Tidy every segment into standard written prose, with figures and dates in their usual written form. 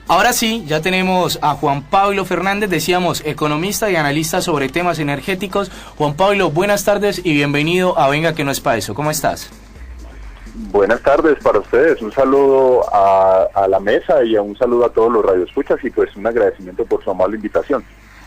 Ahora sí, ya tenemos a Juan Pablo Fernández, decíamos, economista y analista sobre temas energéticos. Juan Pablo, buenas tardes y bienvenido a Venga que no es pa' eso. ¿Cómo estás? Buenas tardes para ustedes, un saludo a la mesa y un saludo a todos los radioescuchas y pues un agradecimiento por su amable invitación.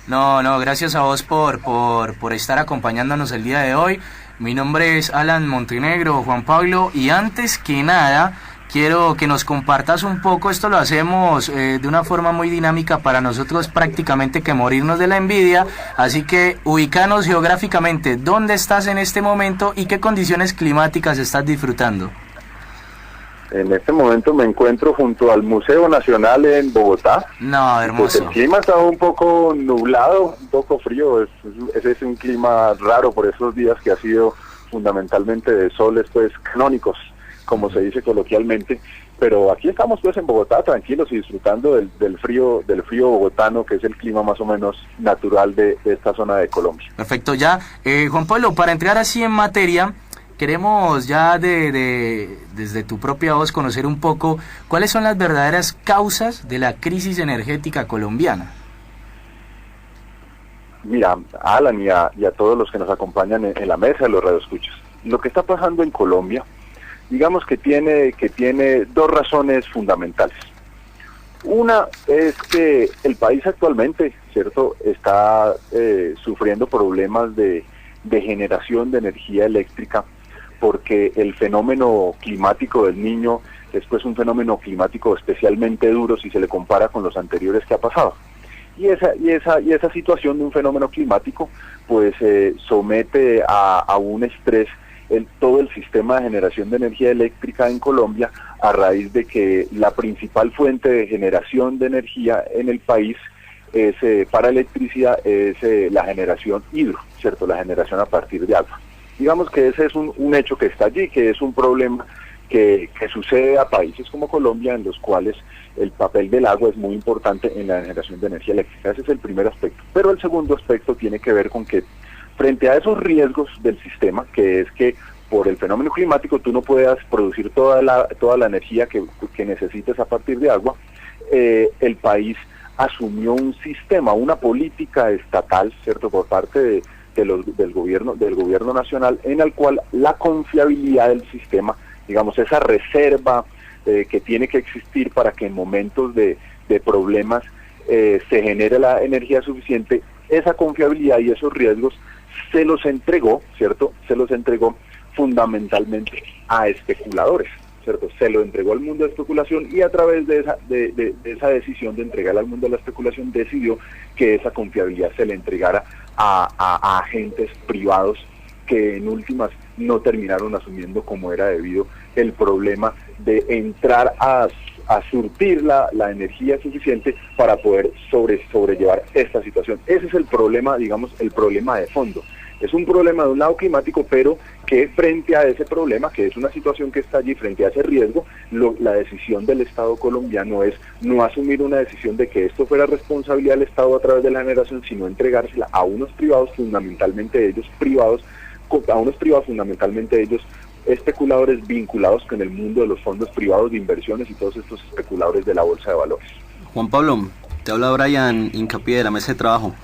No, gracias a vos por estar acompañándonos el día de hoy. Mi nombre es Alan Montenegro, Juan Pablo, y antes que nada quiero que nos compartas un poco. Esto lo hacemos de una forma muy dinámica para nosotros, prácticamente que morirnos de la envidia, así que ubícanos geográficamente, ¿dónde estás en este momento y qué condiciones climáticas estás disfrutando? En este momento me encuentro junto al Museo Nacional en Bogotá. No, hermoso. Pues el clima está un poco nublado, un poco frío, ese es un clima raro por esos días que ha sido fundamentalmente de soles pues canónicos, como se dice coloquialmente, pero aquí estamos pues en Bogotá tranquilos y disfrutando del frío bogotano, que es el clima más o menos natural de esta zona de Colombia. Perfecto, ya Juan Pablo, para entrar así en materia, queremos ya desde tu propia voz conocer un poco cuáles son las verdaderas causas de la crisis energética colombiana. Mira, a Alan y a todos los que nos acompañan en la mesa de los radioescuchas, lo que está pasando en Colombia, digamos que tiene dos razones fundamentales. Una es que el país actualmente, ¿cierto?, está sufriendo problemas de generación de energía eléctrica, porque el fenómeno climático del Niño es pues un fenómeno climático especialmente duro si se le compara con los anteriores que ha pasado. Y esa situación de un fenómeno climático pues somete a un estrés todo el sistema de generación de energía eléctrica en Colombia, a raíz de que la principal fuente de generación de energía en el país es, para electricidad es la generación hidro, ¿cierto?, la generación a partir de agua. Digamos que ese es un hecho que está allí, que es un problema que sucede a países como Colombia, en los cuales el papel del agua es muy importante en la generación de energía eléctrica. Ese es el primer aspecto. Pero el segundo aspecto tiene que ver con que frente a esos riesgos del sistema, que es que por el fenómeno climático tú no puedas producir toda la energía que necesites a partir de agua, el país asumió un sistema, una política estatal, ¿cierto?, por parte del gobierno nacional, en el cual la confiabilidad del sistema, digamos, esa reserva que tiene que existir para que en momentos de problemas se genere la energía suficiente, esa confiabilidad y esos riesgos se los entregó, ¿cierto?, se los entregó fundamentalmente a especuladores, ¿cierto? Se lo entregó al mundo de especulación, y a través de esa decisión de entregar al mundo de la especulación decidió que esa confiabilidad se le entregara a agentes privados que en últimas no terminaron asumiendo como era debido el problema de entrar a surtir la energía suficiente para poder sobrellevar esta situación. Ese es el problema, digamos, el problema de fondo. Es un problema de un lado climático, pero que frente a ese problema, que es una situación que está allí, frente a ese riesgo, la decisión del Estado colombiano es no asumir una decisión de que esto fuera responsabilidad del Estado a través de la generación, sino entregársela a unos privados, fundamentalmente ellos especuladores vinculados con el mundo de los fondos privados de inversiones y todos estos especuladores de la bolsa de valores. Juan Pablo, te habla Brian Hincapié de la mesa de trabajo.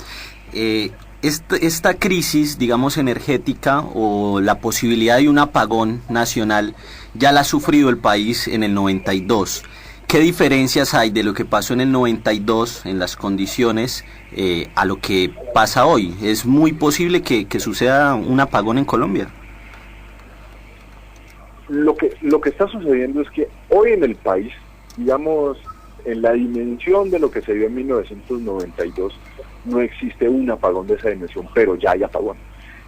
Esta crisis, digamos, energética, o la posibilidad de un apagón nacional, ya la ha sufrido el país en el 92. ¿Qué diferencias hay de lo que pasó en el 92 en las condiciones a lo que pasa hoy? ¿Es muy posible que suceda un apagón en Colombia? Lo que está sucediendo es que hoy en el país, digamos, en la dimensión de lo que se dio en 1992, no existe un apagón de esa dimensión, pero ya hay apagón,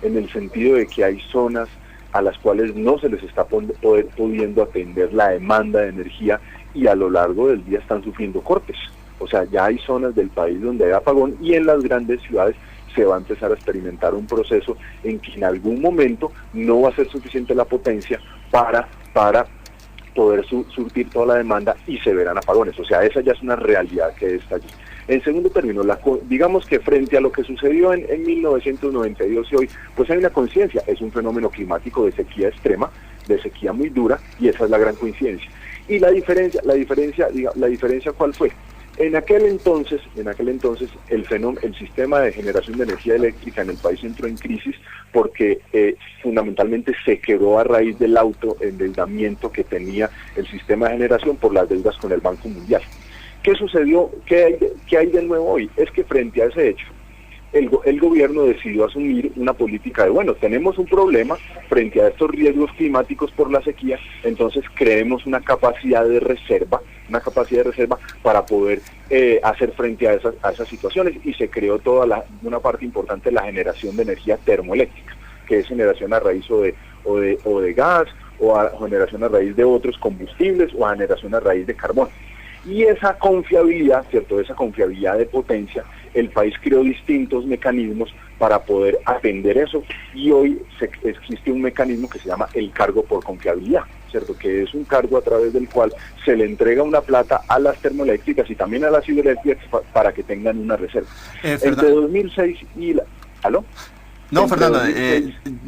en el sentido de que hay zonas a las cuales no se les está pudiendo atender la demanda de energía, y a lo largo del día están sufriendo cortes. O sea, ya hay zonas del país donde hay apagón, y en las grandes ciudades se va a empezar a experimentar un proceso en que en algún momento no va a ser suficiente la potencia para poder surtir toda la demanda, y se verán apagones. O sea, esa ya es una realidad que está allí. En segundo término, digamos que frente a lo que sucedió en 1992 y hoy, pues hay una conciencia, es un fenómeno climático de sequía extrema, de sequía muy dura, y esa es la gran coincidencia. Y la diferencia ¿cuál fue? En aquel entonces el sistema de generación de energía eléctrica en el país entró en crisis porque fundamentalmente se quebró a raíz del autoendeudamiento que tenía el sistema de generación por las deudas con el Banco Mundial. ¿Qué sucedió? ¿Qué hay de nuevo hoy? Es que frente a ese hecho, el gobierno decidió asumir una política de, bueno, tenemos un problema frente a estos riesgos climáticos por la sequía, entonces creemos una capacidad de reserva para poder hacer frente a esas situaciones, y se creó una parte importante de la generación de energía termoeléctrica, que es generación a raíz o de gas, o generación a raíz de otros combustibles, o a generación a raíz de carbón. Y esa confiabilidad, ¿cierto? Esa confiabilidad de potencia, el país creó distintos mecanismos para poder atender eso, y hoy existe un mecanismo que se llama el cargo por confiabilidad, ¿cierto? Que es un cargo a través del cual se le entrega una plata a las termoeléctricas y también a las hidroeléctricas para que tengan una reserva. Entre 2006 y ¿aló? No, Fernando,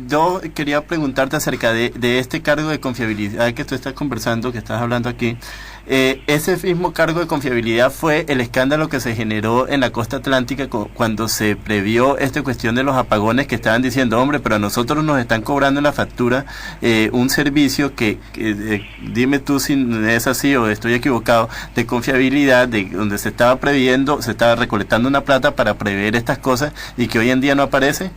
yo quería preguntarte acerca de este cargo de confiabilidad que tú estás conversando, que estás hablando aquí. Ese mismo cargo de confiabilidad fue el escándalo que se generó en la costa atlántica cuando se previó esta cuestión de los apagones, que estaban diciendo, hombre, pero a nosotros nos están cobrando en la factura un servicio que dime tú si es así o estoy equivocado, de confiabilidad, de donde se estaba previendo, se estaba recolectando una plata para prever estas cosas y que hoy en día no aparece.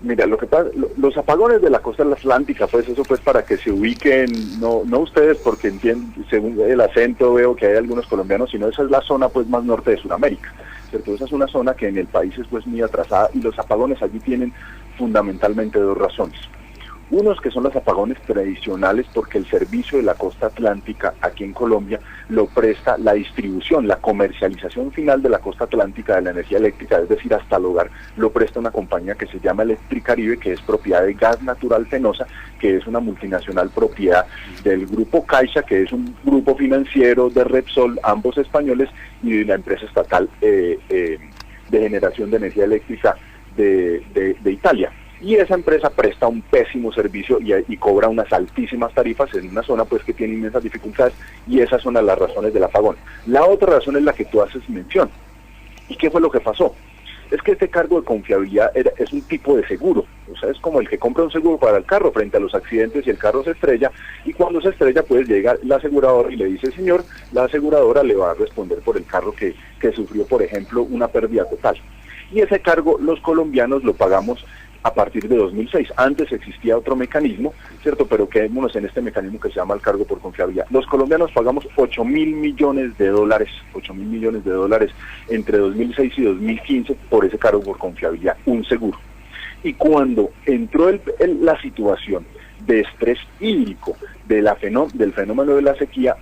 Mira, lo que pasa, los apagones de la costa atlántica, pues eso pues para que se ubiquen, no ustedes, porque entienden, según el acento veo que hay algunos colombianos, sino esa es la zona pues más norte de Sudamérica, ¿cierto? Esa es una zona que en el país es pues muy atrasada, y los apagones allí tienen fundamentalmente dos razones. Unos que son los apagones tradicionales, porque el servicio de la costa atlántica aquí en Colombia lo presta la distribución, la comercialización final de la costa atlántica de la energía eléctrica, es decir, hasta el hogar, lo presta una compañía que se llama Electricaribe, que es propiedad de Gas Natural Fenosa, que es una multinacional propiedad del Grupo Caixa, que es un grupo financiero de Repsol, ambos españoles, y de la empresa estatal de generación de energía eléctrica de Italia. Y esa empresa presta un pésimo servicio y cobra unas altísimas tarifas en una zona pues que tiene inmensas dificultades, y esas son las razones del apagón. La otra razón es la que tú haces mención. ¿Y qué fue lo que pasó? Es que este cargo de confiabilidad es un tipo de seguro, o sea, es como el que compra un seguro para el carro frente a los accidentes y el carro se estrella, y cuando se estrella pues llega la aseguradora y le dice, señor, la aseguradora le va a responder por el carro que sufrió, por ejemplo, una pérdida total. Y ese cargo los colombianos lo pagamos a partir de 2006. Antes existía otro mecanismo, ¿cierto? Pero quedémonos en este mecanismo que se llama el cargo por confiabilidad. Los colombianos pagamos 8.000 millones de dólares entre 2006 y 2015 por ese cargo por confiabilidad, un seguro. Y cuando entró la situación de estrés hídrico del fenómeno de la sequía,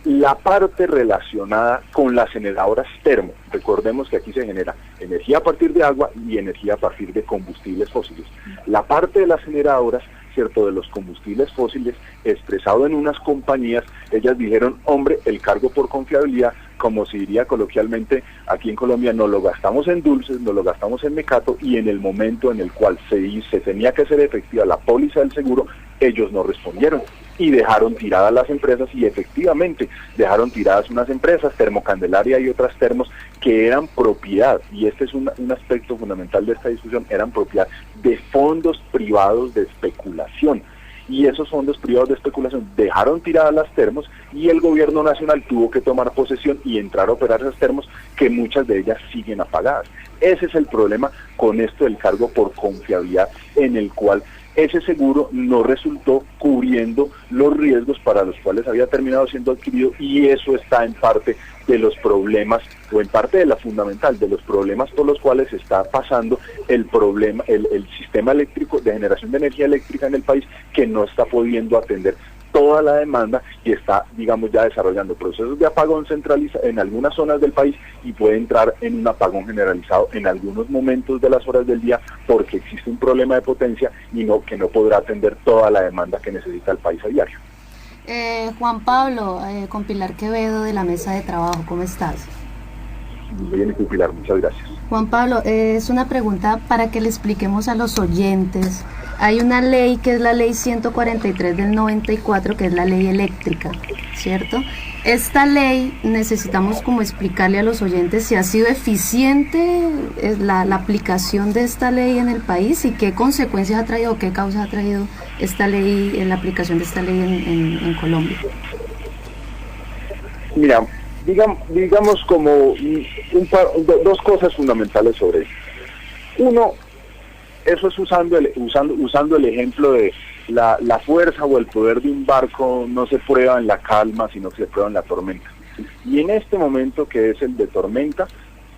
la parte relacionada con las generadoras termo, recordemos que aquí se genera energía a partir de agua y energía a partir de combustibles fósiles. La parte de las generadoras, ¿cierto?, de los combustibles fósiles, expresado en unas compañías, ellas dijeron, hombre, el cargo por confiabilidad, como se diría coloquialmente aquí en Colombia, nos lo gastamos en dulces, nos lo gastamos en mecato, y en el momento en el cual se tenía que hacer efectiva la póliza del seguro, ellos no respondieron y dejaron tiradas las empresas, y efectivamente dejaron tiradas unas empresas, Termocandelaria y otras termos, que eran propiedad, y este es un aspecto fundamental de esta discusión, eran propiedad de fondos privados de especulación. Y esos fondos privados de especulación dejaron tiradas las termos, y el gobierno nacional tuvo que tomar posesión y entrar a operar esas termos, que muchas de ellas siguen apagadas. Ese es el problema con esto del cargo por confiabilidad, en el cual ese seguro no resultó cubriendo los riesgos para los cuales había terminado siendo adquirido, y eso está en parte de los problemas, o en parte de la fundamental de los problemas por los cuales está pasando el problema, el sistema eléctrico de generación de energía eléctrica en el país, que no está pudiendo atender toda la demanda y está, digamos, ya desarrollando procesos de apagón centralizado en algunas zonas del país, y puede entrar en un apagón generalizado en algunos momentos de las horas del día, porque existe un problema de potencia y que no podrá atender toda la demanda que necesita el país a diario. Juan Pablo, con Pilar Quevedo de la Mesa de Trabajo, ¿cómo estás? Bien, Pilar, muchas gracias. Juan Pablo, es una pregunta para que le expliquemos a los oyentes. Hay una ley que es la ley 143 del 94, que es la ley eléctrica, ¿cierto? Esta ley necesitamos como explicarle a los oyentes si ha sido eficiente la aplicación de esta ley en el país y qué consecuencias ha traído, qué causas ha traído esta ley, la aplicación de esta ley en Colombia. Mira, digamos como dos cosas fundamentales sobre eso. Uno, eso es usando el ejemplo de la fuerza o el poder de un barco no se prueba en la calma, sino que se prueba en la tormenta. Y en este momento, que es el de tormenta,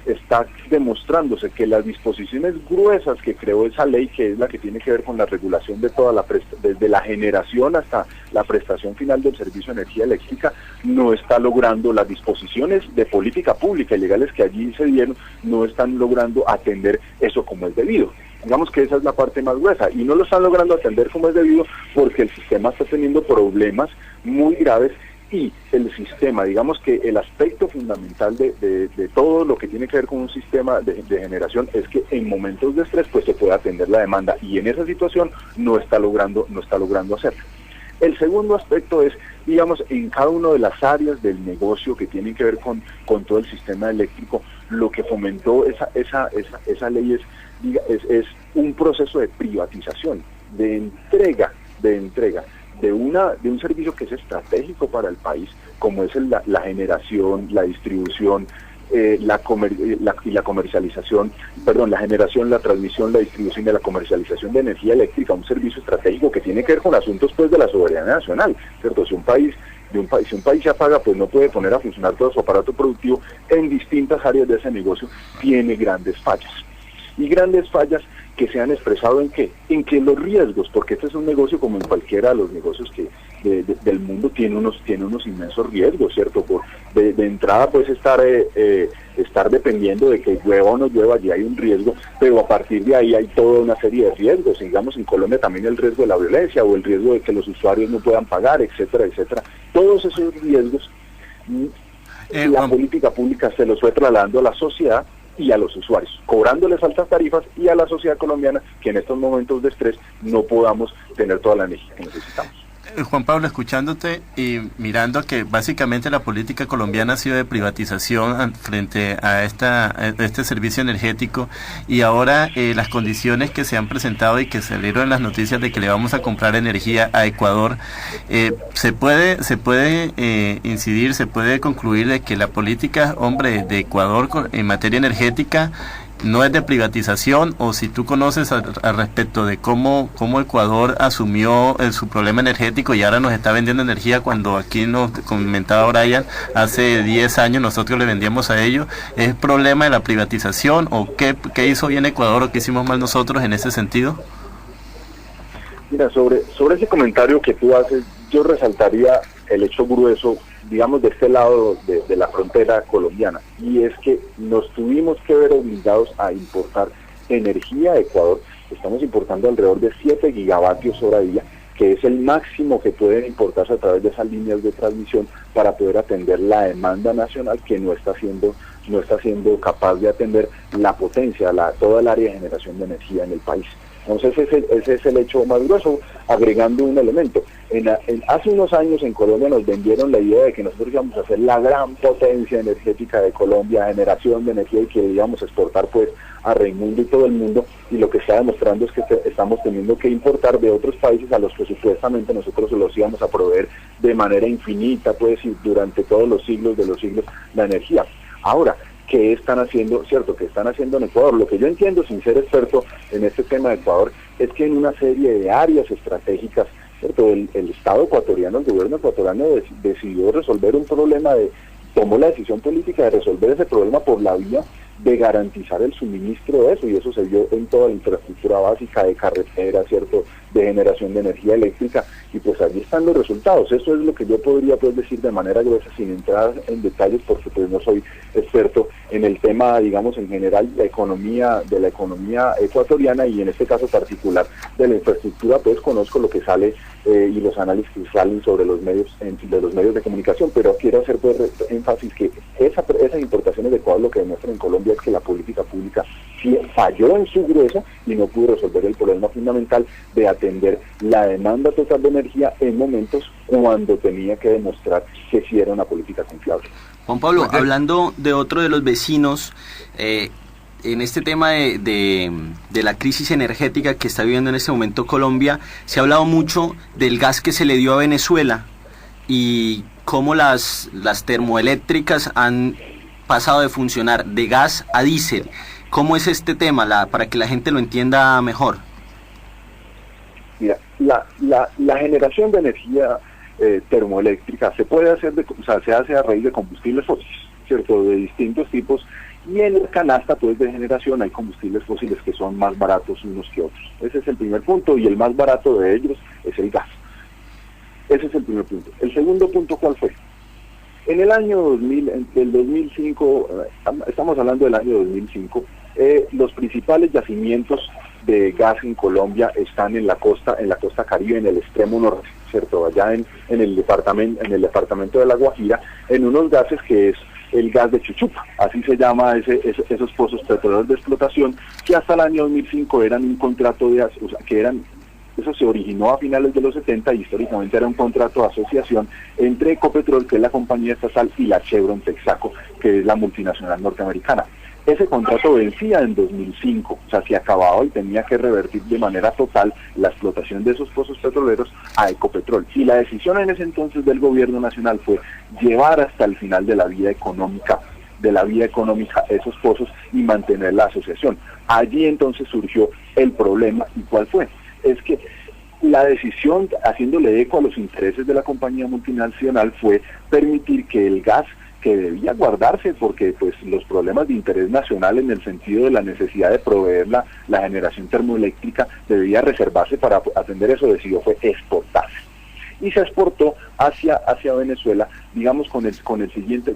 está demostrándose que las disposiciones gruesas que creó esa ley, que es la que tiene que ver con la regulación de toda desde la generación hasta la prestación final del servicio de energía eléctrica, no está logrando, las disposiciones de política pública y legales que allí se dieron, no están logrando atender eso como es debido. Digamos que esa es la parte más gruesa, y no lo están logrando atender como es debido porque el sistema está teniendo problemas muy graves. Y el sistema, digamos que el aspecto fundamental de todo lo que tiene que ver con un sistema de generación es que en momentos de estrés pues se puede atender la demanda, y en esa situación no está logrando hacerlo. El segundo aspecto es, digamos, en cada una de las áreas del negocio que tienen que ver con todo el sistema eléctrico, lo que fomentó esa ley es un proceso de privatización, de entrega de un servicio que es estratégico para el país, como es la generación, la distribución, la comercialización, la generación, la transmisión, la distribución y la comercialización de energía eléctrica, un servicio estratégico que tiene que ver con asuntos pues de la soberanía nacional, ¿cierto? Si un país se apaga, pues no puede poner a funcionar todo su aparato productivo en distintas áreas de ese negocio, tiene grandes fallas. Y grandes fallas que se han expresado en que los riesgos, porque este es un negocio como en cualquiera de los negocios del mundo, tiene unos inmensos riesgos, ¿cierto? De entrada pues estar dependiendo de que llueva o no llueva, allí hay un riesgo, pero a partir de ahí hay toda una serie de riesgos. Digamos, en Colombia también el riesgo de la violencia o el riesgo de que los usuarios no puedan pagar, etcétera, etcétera. Todos esos riesgos, la política pública se los fue trasladando a la sociedad y a los usuarios, cobrándoles altas tarifas, y a la sociedad colombiana, que en estos momentos de estrés no podamos tener toda la energía que necesitamos. Juan Pablo, escuchándote y mirando que básicamente la política colombiana ha sido de privatización frente a este servicio energético, y ahora las condiciones que se han presentado y que salieron en las noticias de que le vamos a comprar energía a Ecuador, se puede incidir, se puede concluir de que la política, de Ecuador en materia energética no es de privatización, o si tú conoces al respecto de cómo Ecuador asumió su problema energético y ahora nos está vendiendo energía, cuando aquí nos comentaba Brian, hace 10 años nosotros le vendíamos a ellos. ¿Es problema de la privatización, o qué hizo bien Ecuador o qué hicimos mal nosotros en ese sentido? Mira, sobre ese comentario que tú haces, yo resaltaría el hecho grueso, digamos, de este lado de la frontera colombiana, y es que nos tuvimos que ver obligados a importar energía a Ecuador. Estamos importando alrededor de 7 gigavatios hora día, que es el máximo que pueden importarse a través de esas líneas de transmisión para poder atender la demanda nacional, que no está siendo capaz de atender la potencia, toda el área de generación de energía en el país. Entonces ese es el hecho más grueso, agregando un elemento. Hace unos años en Colombia nos vendieron la idea de que nosotros íbamos a ser la gran potencia energética de Colombia, generación de energía, y que íbamos a exportar pues a Raimundo y todo el mundo, y lo que está demostrando es que estamos teniendo que importar de otros países a los que supuestamente nosotros los íbamos a proveer de manera infinita, pues, y durante todos los siglos de los siglos, la energía. Ahora, ¿qué están haciendo, cierto? ¿Qué están haciendo en Ecuador? Lo que yo entiendo, sin ser experto en este tema de Ecuador, es que en una serie de áreas estratégicas, cierto, el Estado ecuatoriano, el gobierno ecuatoriano decidió resolver un problema, tomó la decisión política de resolver ese problema por la vía de garantizar el suministro de eso, y eso se vio en toda la infraestructura básica de carreteras, cierto, de generación de energía eléctrica, y pues allí están los resultados. Eso es lo que yo podría pues decir de manera gruesa, sin entrar en detalles, porque pues no soy experto en el tema, digamos, en general de la economía ecuatoriana, y en este caso particular de la infraestructura, pues conozco lo que sale y los análisis que salen sobre los medios de comunicación, pero quiero hacer pues énfasis que esas importaciones de Ecuador lo que demuestran en Colombia es que la política pública sí falló en su grueso y no pudo resolver el problema fundamental de atender la demanda total de energía en momentos cuando tenía que demostrar que sí era una política confiable. Juan Pablo, hablando de otro de los vecinos, en este tema de la crisis energética que está viviendo en este momento Colombia, se ha hablado mucho del gas que se le dio a Venezuela y cómo las termoeléctricas han pasado de funcionar de gas a diésel. ¿Cómo es este tema, para que la gente lo entienda mejor? Mira, la generación de energía termoeléctrica se puede hacer, se hace a raíz de combustibles fósiles, ¿cierto?, de distintos tipos, y en la canasta pues de generación hay combustibles fósiles que son más baratos unos que otros. Ese es el primer punto, y el más barato de ellos es el gas. Ese es el primer punto. El segundo punto, ¿cuál fue? En el año 2005, estamos hablando del año 2005, los principales yacimientos de gas en Colombia están en la costa Caribe, en el extremo norte, ¿cierto? Allá en el departamento de La Guajira, en unos gases que es el gas de Chuchupa, así se llama esos pozos petroleros de explotación, que hasta el año 2005 eran un contrato eso se originó a finales de los 70 y históricamente era un contrato de asociación entre Ecopetrol, que es la compañía estatal, y la Chevron Texaco, que es la multinacional norteamericana. Ese contrato vencía en 2005, o sea, se acababa y tenía que revertir de manera total la explotación de esos pozos petroleros a Ecopetrol. Y la decisión en ese entonces del gobierno nacional fue llevar hasta el final de la vida económica esos pozos y mantener la asociación. Allí entonces surgió el problema. ¿Y cuál fue? Es que la decisión, haciéndole eco a los intereses de la compañía multinacional, fue permitir que el gas que debía guardarse, porque pues los problemas de interés nacional en el sentido de la necesidad de proveer la generación termoeléctrica debía reservarse para atender eso, decidió fue exportarse. Y se exportó hacia Venezuela, digamos, con el siguiente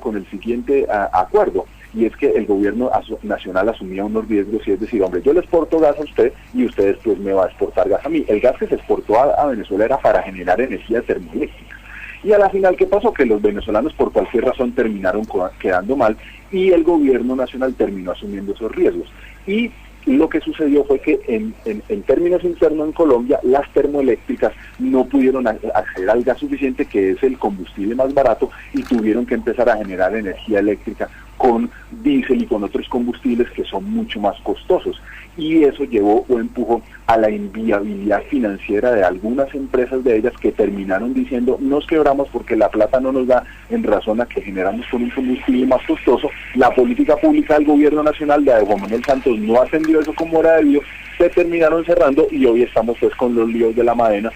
acuerdo, y es que el gobierno nacional asumía unos riesgos, y es decir, hombre, yo le exporto gas a usted y usted después me va a exportar gas a mí. El gas que se exportó a Venezuela era para generar energía termoeléctrica. Y a la final, ¿qué pasó? Que los venezolanos por cualquier razón terminaron quedando mal, y el gobierno nacional terminó asumiendo esos riesgos. Y lo que sucedió fue que en términos internos en Colombia, las termoeléctricas no pudieron acceder al gas suficiente, que es el combustible más barato, y tuvieron que empezar a generar energía eléctrica con diésel y con otros combustibles que son mucho más costosos. Y eso llevó o empujó a la inviabilidad financiera de algunas empresas de ellas, que terminaron diciendo: nos quebramos porque la plata no nos da, en razón a que generamos con un combustible más costoso. La política pública del gobierno nacional de Juan Manuel Santos no atendió eso como era debido, se terminaron cerrando, y hoy estamos pues con los líos de la Madonna,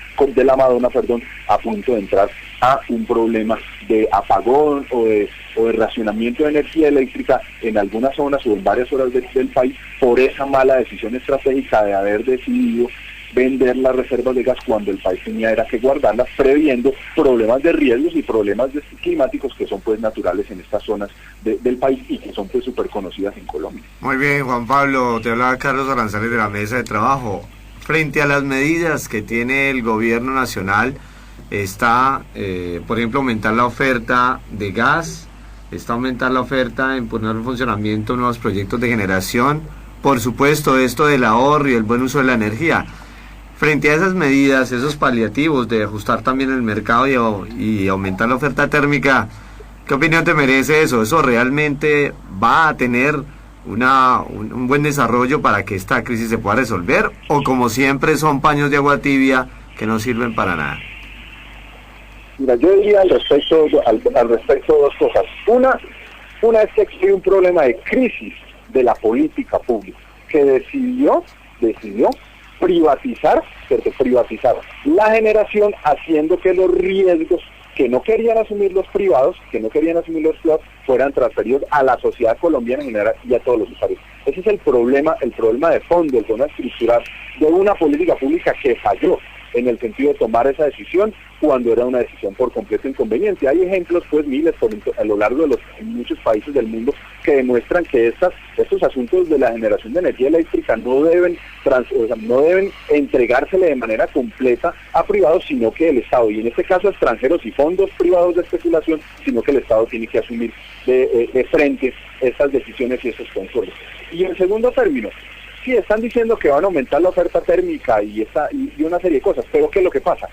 a punto de entrar a un problema de apagón o de racionamiento de energía eléctrica en algunas zonas o en varias zonas del país, por esa mala decisión estratégica de haber decidido vender las reservas de gas cuando el país tenía que guardarlas, previendo problemas de riesgos y problemas climáticos que son pues naturales en estas zonas del país y que son pues súper conocidas en Colombia. Muy bien, Juan Pablo, te hablaba Carlos Aranzales de la mesa de trabajo. Frente a las medidas que tiene el gobierno nacional, está, por ejemplo, aumentar la oferta de gas, está aumentar la oferta en poner en funcionamiento nuevos proyectos de generación, por supuesto esto del ahorro y el buen uso de la energía. Frente a esas medidas, esos paliativos de ajustar también el mercado y aumentar la oferta térmica, ¿qué opinión te merece eso? ¿Eso realmente va a tener un buen desarrollo para que esta crisis se pueda resolver? ¿O como siempre son paños de agua tibia que no sirven para nada? Mira, yo diría al respecto dos cosas. Una es que aquí hay un problema de crisis de la política pública, que decidió privatizar la generación, haciendo que los riesgos que no querían asumir los privados, fueran transferidos a la sociedad colombiana en general y a todos los usuarios. Ese es el problema de fondo, el problema estructural de una política pública que falló. en el sentido de tomar esa decisión cuando era una decisión por completo inconveniente. Hay ejemplos, pues miles a lo largo de muchos países del mundo que demuestran que estos asuntos de la generación de energía eléctrica no deben entregársele de manera completa a privados, sino que el Estado, y en este caso a extranjeros y fondos privados de especulación, sino que el Estado tiene que asumir de frente estas decisiones y estos controles. Y en segundo término, sí, están diciendo que van a aumentar la oferta térmica y una serie de cosas, pero ¿qué es lo que pasa?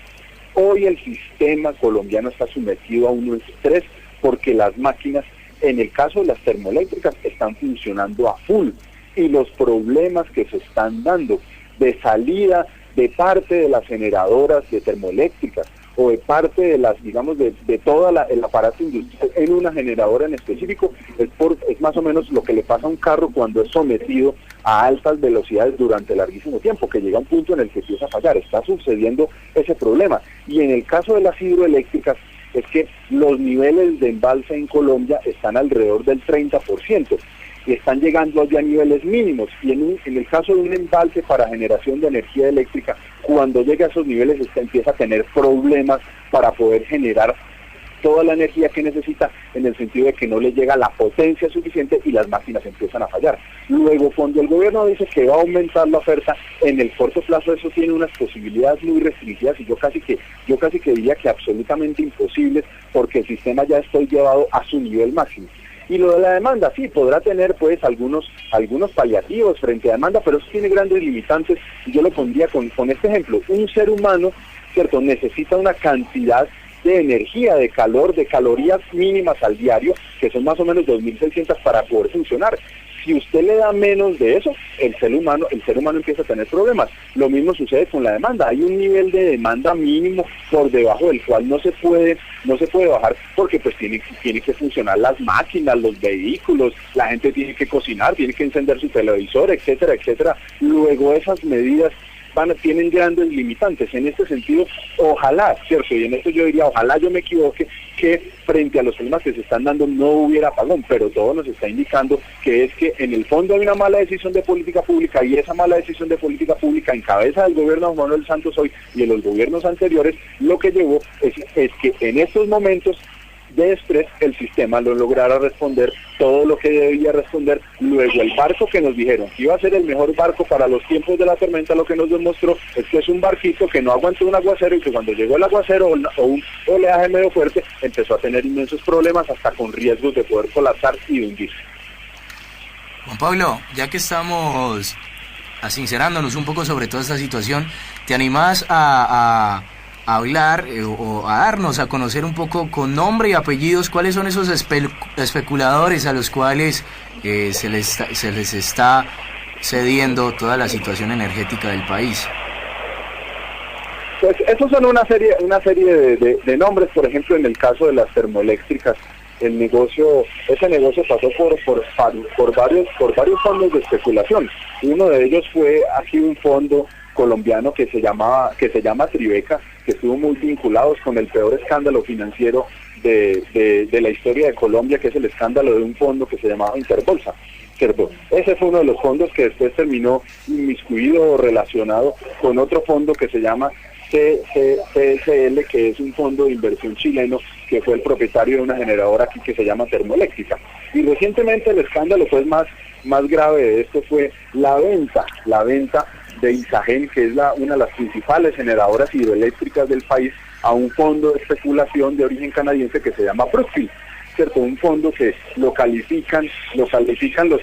Hoy el sistema colombiano está sometido a un estrés porque las máquinas, en el caso de las termoeléctricas, están funcionando a full y los problemas que se están dando de salida de parte de las generadoras de termoeléctricas o de parte de las, digamos, de todo el aparato industrial en una generadora en específico, es más o menos lo que le pasa a un carro cuando es sometido a altas velocidades durante larguísimo tiempo, que llega a un punto en el que empieza a fallar. Está sucediendo ese problema. Y en el caso de las hidroeléctricas, es que los niveles de embalse en Colombia están alrededor del 30%. Y están llegando ya a niveles mínimos, y en el caso de un embalse para generación de energía eléctrica, cuando llega a esos niveles empieza a tener problemas para poder generar toda la energía que necesita, en el sentido de que no le llega la potencia suficiente y las máquinas empiezan a fallar. Luego, cuando el gobierno dice que va a aumentar la oferta, en el corto plazo eso tiene unas posibilidades muy restringidas y yo casi que diría que absolutamente imposibles, porque el sistema ya está llevado a su nivel máximo. Y lo de la demanda, sí, podrá tener pues algunos paliativos frente a demanda, pero eso tiene grandes limitantes, y yo lo pondría con este ejemplo. Un ser humano, ¿cierto?, necesita una cantidad de energía, de calor, de calorías mínimas al diario, que son más o menos 2.600 para poder funcionar. Si usted le da menos de eso, el ser humano empieza a tener problemas. Lo mismo sucede con la demanda. Hay un nivel de demanda mínimo por debajo del cual no se puede bajar, porque pues tiene que funcionar las máquinas, los vehículos, la gente tiene que cocinar, tiene que encender su televisor, etcétera, etcétera. Luego esas medidas tienen grandes limitantes. En este sentido, ojalá, ¿cierto? Y en esto yo diría, ojalá yo me equivoque, que frente a los problemas que se están dando no hubiera apagón, pero todo nos está indicando que es que en el fondo hay una mala decisión de política pública, y esa mala decisión de política pública en cabeza del gobierno de Juan Manuel Santos hoy y en los gobiernos anteriores, lo que llevó es que en estos momentos de estrés el sistema no lograra responder todo lo que debía responder. Luego el barco que nos dijeron que iba a ser el mejor barco para los tiempos de la tormenta, lo que nos demostró es que es un barquito que no aguantó un aguacero, y que cuando llegó el aguacero o un oleaje medio fuerte empezó a tener inmensos problemas, hasta con riesgos de poder colapsar y de hundirse. Juan Pablo, ya que estamos sincerándonos un poco sobre toda esta situación, ¿te animás a hablar o a darnos a conocer un poco con nombre y apellidos cuáles son esos especuladores a los cuales se les está cediendo toda la situación energética del país? Pues esos son una serie de nombres. Por ejemplo, en el caso de las termoeléctricas, ese negocio pasó por varios fondos de especulación. Uno de ellos fue aquí un fondo colombiano que se llama Tribeca, que estuvo muy vinculados con el peor escándalo financiero de la historia de Colombia, que es el escándalo de un fondo que se llamaba Interbolsa, ¿cierto? Ese fue uno de los fondos que después terminó inmiscuido o relacionado con otro fondo que se llama CCL, que es un fondo de inversión chileno, que fue el propietario de una generadora aquí que se llama Termoeléctrica. Y recientemente el escándalo pues más grave de esto fue la venta de Isagen, que es una de las principales generadoras hidroeléctricas del país, a un fondo de especulación de origen canadiense que se llama Brookfield, ¿cierto? Un fondo que lo califican los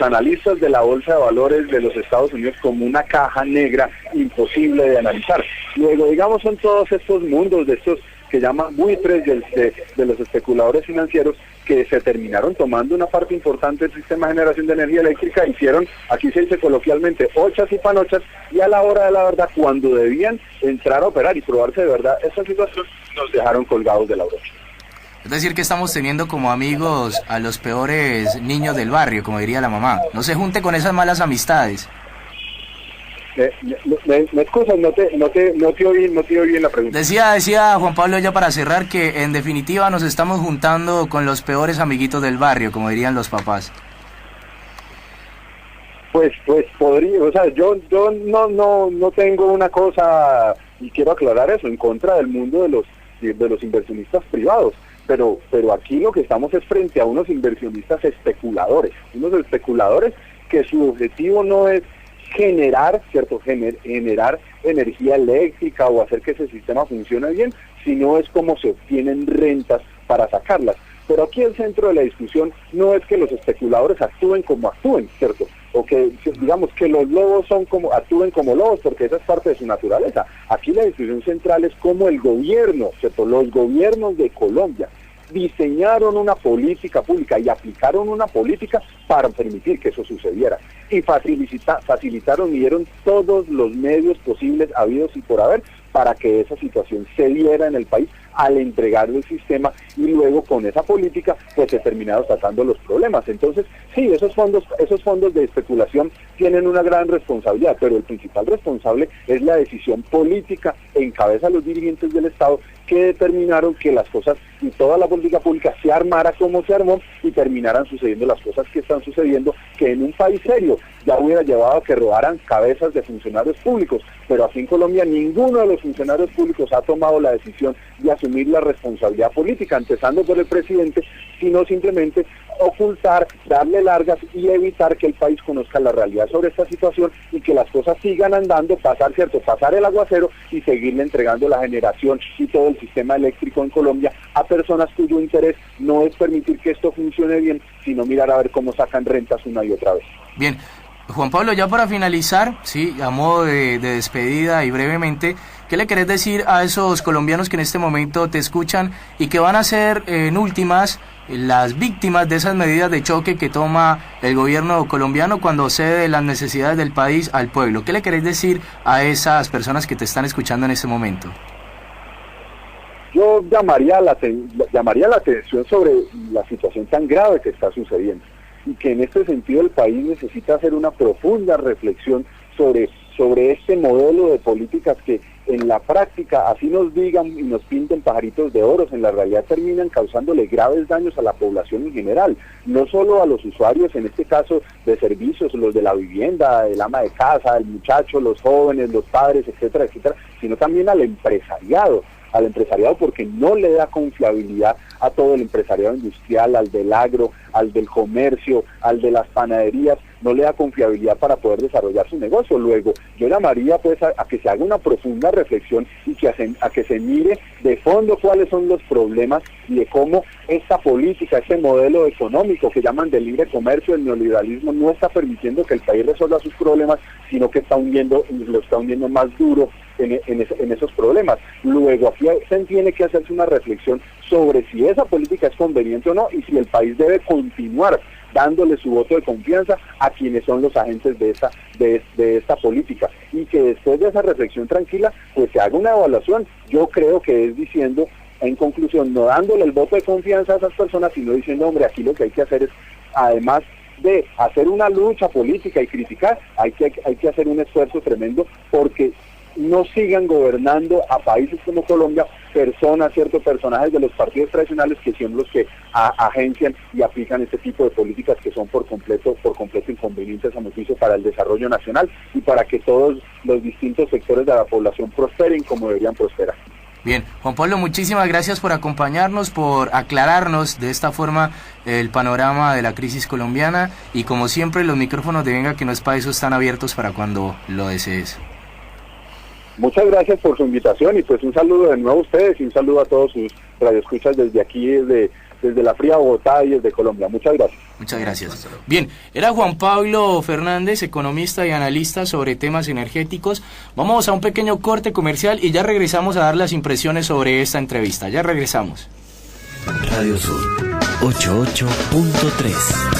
analistas de la Bolsa de Valores de los Estados Unidos como una caja negra imposible de analizar. Luego, digamos, son todos estos mundos de estos que llaman buitres de los especuladores financieros, que se terminaron tomando una parte importante del sistema de generación de energía eléctrica, hicieron, aquí se dice coloquialmente, ochas y panochas, y a la hora de la verdad, cuando debían entrar a operar y probarse de verdad esta situación, nos dejaron colgados de la brocha. Es decir, que estamos teniendo como amigos a los peores niños del barrio, como diría la mamá. No se junte con esas malas amistades. Me excusas, no te oí bien la pregunta. Decía Juan Pablo, ya para cerrar, que en definitiva nos estamos juntando con los peores amiguitos del barrio, como dirían los papás. Pues podría, o sea, yo no tengo una cosa, y quiero aclarar eso, en contra del mundo de los inversionistas privados, pero aquí lo que estamos es frente a unos inversionistas especuladores que su objetivo no es generar, ¿cierto? Generar energía eléctrica o hacer que ese sistema funcione bien, sino es cómo se obtienen rentas para sacarlas. Pero aquí el centro de la discusión no es que los especuladores actúen como actúen, ¿cierto? O que digamos que los lobos actúen como lobos, porque esa es parte de su naturaleza. Aquí la discusión central es cómo el gobierno, ¿cierto? Los gobiernos de Colombia diseñaron una política pública y aplicaron una política para permitir que eso sucediera. Y facilitaron y dieron todos los medios posibles, habidos y por haber, para que esa situación se diera en el país al entregar el sistema, y luego con esa política pues se terminaron tratando los problemas. Entonces, sí, esos fondos de especulación tienen una gran responsabilidad, pero el principal responsable es la decisión política en cabeza de los dirigentes del Estado, que determinaron que las cosas y toda la política pública se armara como se armó y terminaran sucediendo las cosas que están sucediendo, que en un país serio ya hubiera llevado a que rodaran cabezas de funcionarios públicos, pero aquí en Colombia ninguno de los funcionarios públicos ha tomado la decisión de asumir la responsabilidad política, empezando por el presidente, sino simplemente ocultar, darle largas y evitar que el país conozca la realidad sobre esta situación y que las cosas sigan andando, pasar el aguacero y seguirle entregando la generación y todo el sistema eléctrico en Colombia a personas cuyo interés no es permitir que esto funcione bien, sino mirar a ver cómo sacan rentas una y otra vez. Bien, Juan Pablo, ya para finalizar, sí, a modo de despedida y brevemente, ¿qué le querés decir a esos colombianos que en este momento te escuchan y que van a ser en últimas las víctimas de esas medidas de choque que toma el gobierno colombiano cuando cede las necesidades del país al pueblo? ¿Qué le querés decir a esas personas que te están escuchando en este momento? Yo llamaría la atención sobre la situación tan grave que está sucediendo, y que en este sentido el país necesita hacer una profunda reflexión sobre este modelo de políticas que en la práctica, así nos digan y nos pinten pajaritos de oros, en la realidad terminan causándole graves daños a la población en general, no solo a los usuarios, en este caso de servicios, los de la vivienda, el ama de casa, el muchacho, los jóvenes, los padres, etcétera, etcétera, sino también al empresariado, porque no le da confiabilidad a todo el empresariado industrial, al del agro, al del comercio, al de las panaderías, no le da confiabilidad para poder desarrollar su negocio. Luego, yo llamaría pues a que se haga una profunda reflexión y a que se mire de fondo cuáles son los problemas y de cómo esta política, este modelo económico que llaman de libre comercio, el neoliberalismo, no está permitiendo que el país resuelva sus problemas, sino que lo está hundiendo más duro en esos problemas. Luego, aquí se tiene que hacerse una reflexión sobre si esa política es conveniente o no, y si el país debe continuar dándole su voto de confianza a quienes son los agentes de esta política, y que después de esa reflexión tranquila pues se haga una evaluación. Yo creo que es diciendo, en conclusión, no dándole el voto de confianza a esas personas, sino diciendo, hombre, aquí lo que hay que hacer es, además de hacer una lucha política y criticar, hay que hacer un esfuerzo tremendo porque no sigan gobernando a países como Colombia personajes de los partidos tradicionales que son los que agencian y aplican este tipo de políticas que son por completo inconvenientes a mi juicio para el desarrollo nacional y para que todos los distintos sectores de la población prosperen como deberían prosperar. Bien, Juan Pablo, muchísimas gracias por acompañarnos, por aclararnos de esta forma el panorama de la crisis colombiana, y como siempre los micrófonos de Venga Que No Es Pa' Eso están abiertos para cuando lo desees. Muchas gracias por su invitación y pues un saludo de nuevo a ustedes y un saludo a todos sus radioescuchas desde aquí, desde la fría Bogotá y desde Colombia. Muchas gracias. Muchas gracias. Bien, era Juan Pablo Fernández, economista y analista sobre temas energéticos. Vamos a un pequeño corte comercial y ya regresamos a dar las impresiones sobre esta entrevista. Ya regresamos. Radio Sur 88.3